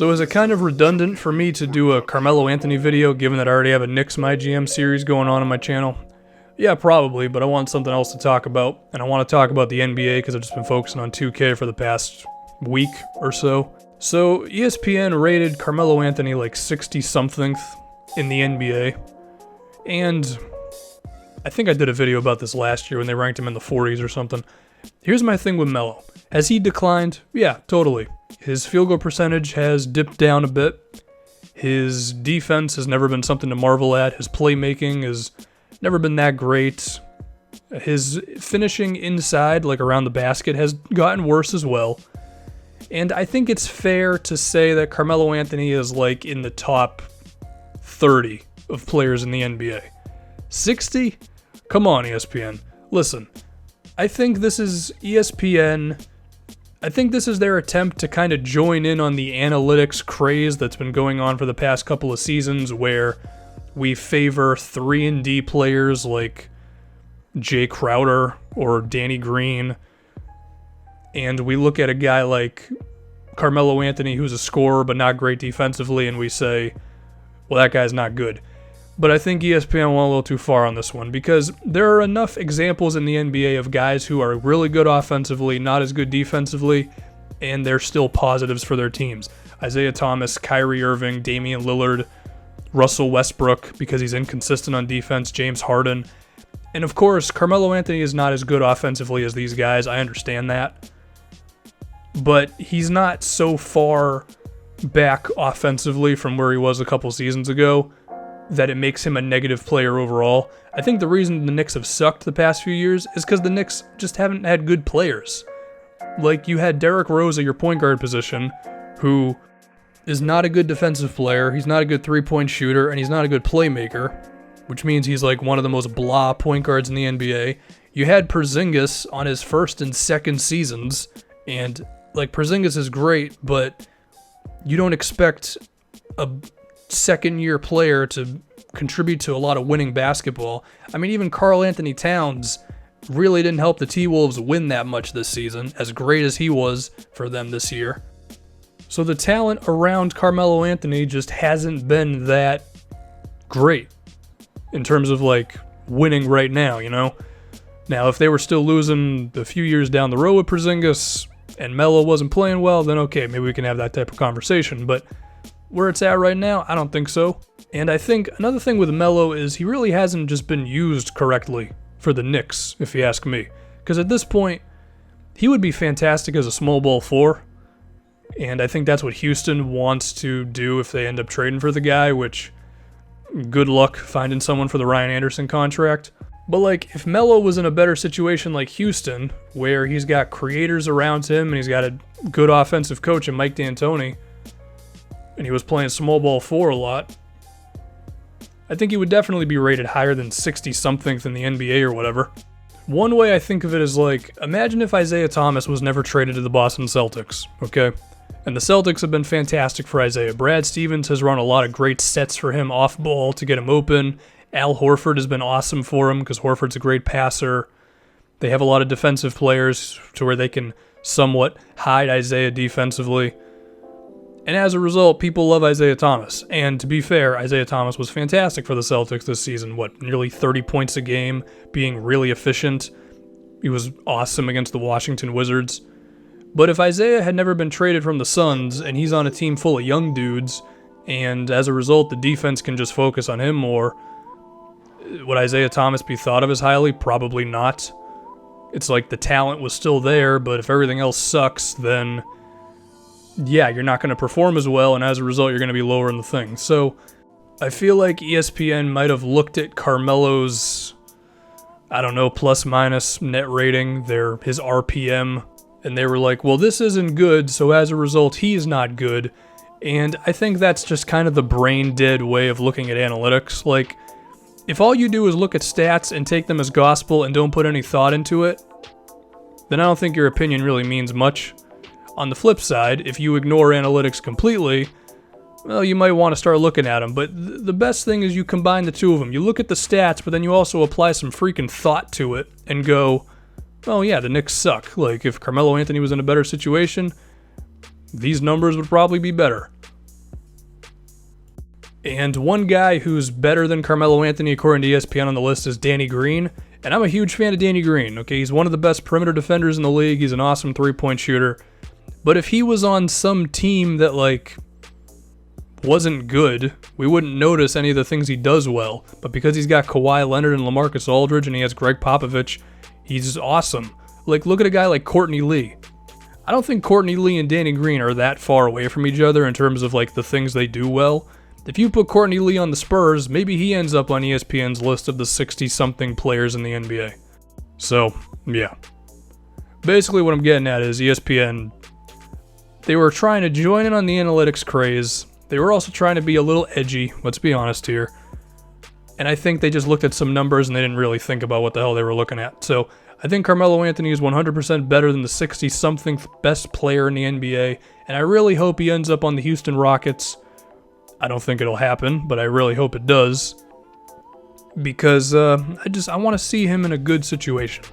So is it kind of redundant for me to do a Carmelo Anthony video, given that I already have a Knicks My GM series going on my channel? Yeah, probably, but I want something else to talk about, and I want to talk about the NBA because I've just been focusing on 2K for the past week or so. So ESPN rated Carmelo Anthony like 60-somethingth in the NBA, and I think I did a video about this last year when they ranked him in the 40s or something. Here's my thing with Melo. Has he declined? Yeah, totally. His field goal percentage has dipped down a bit. His defense has never been something to marvel at. His playmaking has never been that great. His finishing inside, like around the basket, has gotten worse as well. And I think it's fair to say that Carmelo Anthony is like in the top 30 of players in the NBA. 60? Come on, ESPN. Listen, I think this is ESPN. I think this is their attempt to kind of join in on the analytics craze that's been going on for the past couple of seasons, where we favor 3-and-D players like Jay Crowder or Danny Green, and we look at a guy like Carmelo Anthony, who's a scorer but not great defensively, and we say, well, that guy's not good. But I think ESPN went a little too far on this one, because there are enough examples in the NBA of guys who are really good offensively, not as good defensively, and they're still positives for their teams. Isaiah Thomas, Kyrie Irving, Damian Lillard, Russell Westbrook, because he's inconsistent on defense, James Harden. And of course, Carmelo Anthony is not as good offensively as these guys, I understand that. But he's not so far back offensively from where he was a couple seasons ago that it makes him a negative player overall. I think the reason the Knicks have sucked the past few years is because the Knicks just haven't had good players. Like, you had Derrick Rose at your point guard position, who is not a good defensive player, he's not a good three-point shooter, and he's not a good playmaker, which means he's like one of the most blah point guards in the NBA. You had Porzingis on his first and second seasons, and like, Porzingis is great, but you don't expect a second-year player to contribute to a lot of winning basketball. I mean, even Karl Anthony Towns really didn't help the T-Wolves win that much this season, as great as he was for them this year. So the talent around Carmelo Anthony just hasn't been that great in terms of, like, winning right now, you know? Now, if they were still losing a few years down the road with Porzingis and Melo wasn't playing well, then okay, maybe we can have that type of conversation, but where it's at right now, I don't think so. And I think another thing with Melo is he really hasn't just been used correctly for the Knicks, if you ask me. Because at this point, he would be fantastic as a small ball 4, and I think that's what Houston wants to do if they end up trading for the guy, which, good luck finding someone for the Ryan Anderson contract. But like, if Melo was in a better situation like Houston, where he's got creators around him and he's got a good offensive coach in Mike D'Antoni, and he was playing small ball 4 a lot, I think he would definitely be rated higher than 60-something in the NBA or whatever. One way I think of it is like, imagine if Isaiah Thomas was never traded to the Boston Celtics, okay? And the Celtics have been fantastic for Isaiah. Brad Stevens has run a lot of great sets for him off ball to get him open. Al Horford has been awesome for him because Horford's a great passer. They have a lot of defensive players to where they can somewhat hide Isaiah defensively. And as a result, people love Isaiah Thomas. And to be fair, Isaiah Thomas was fantastic for the Celtics this season. Nearly 30 points a game, being really efficient. He was awesome against the Washington Wizards. But if Isaiah had never been traded from the Suns, and he's on a team full of young dudes, and as a result, the defense can just focus on him more, would Isaiah Thomas be thought of as highly? Probably not. It's like the talent was still there, but if everything else sucks, then yeah, you're not going to perform as well, and as a result, you're going to be lower in the thing. So I feel like ESPN might have looked at Carmelo's, I don't know, plus-minus net rating, his RPM, and they were like, well, this isn't good, so as a result, he's not good. And I think that's just kind of the brain-dead way of looking at analytics. Like, if all you do is look at stats and take them as gospel and don't put any thought into it, then I don't think your opinion really means much. On the flip side, if you ignore analytics completely, well, you might want to start looking at them. But the best thing is you combine the two of them. You look at the stats, but then you also apply some freaking thought to it and go, oh yeah, the Knicks suck. Like, if Carmelo Anthony was in a better situation, these numbers would probably be better. And one guy who's better than Carmelo Anthony according to ESPN on the list is Danny Green. And I'm a huge fan of Danny Green, okay? He's one of the best perimeter defenders in the league. He's an awesome three-point shooter. But if he was on some team that, like, wasn't good, we wouldn't notice any of the things he does well. But because he's got Kawhi Leonard and LaMarcus Aldridge and he has Greg Popovich, he's awesome. Like, look at a guy like Courtney Lee. I don't think Courtney Lee and Danny Green are that far away from each other in terms of, like, the things they do well. If you put Courtney Lee on the Spurs, maybe he ends up on ESPN's list of the 60-something players in the NBA. So, yeah. Basically what I'm getting at is ESPN, they were trying to join in on the analytics craze. They were also trying to be a little edgy, let's be honest here. And I think they just looked at some numbers and they didn't really think about what the hell they were looking at. So, I think Carmelo Anthony is 100% better than the 60-something best player in the NBA, and I really hope he ends up on the Houston Rockets. I don't think it'll happen, but I really hope it does. Because I want to see him in a good situation.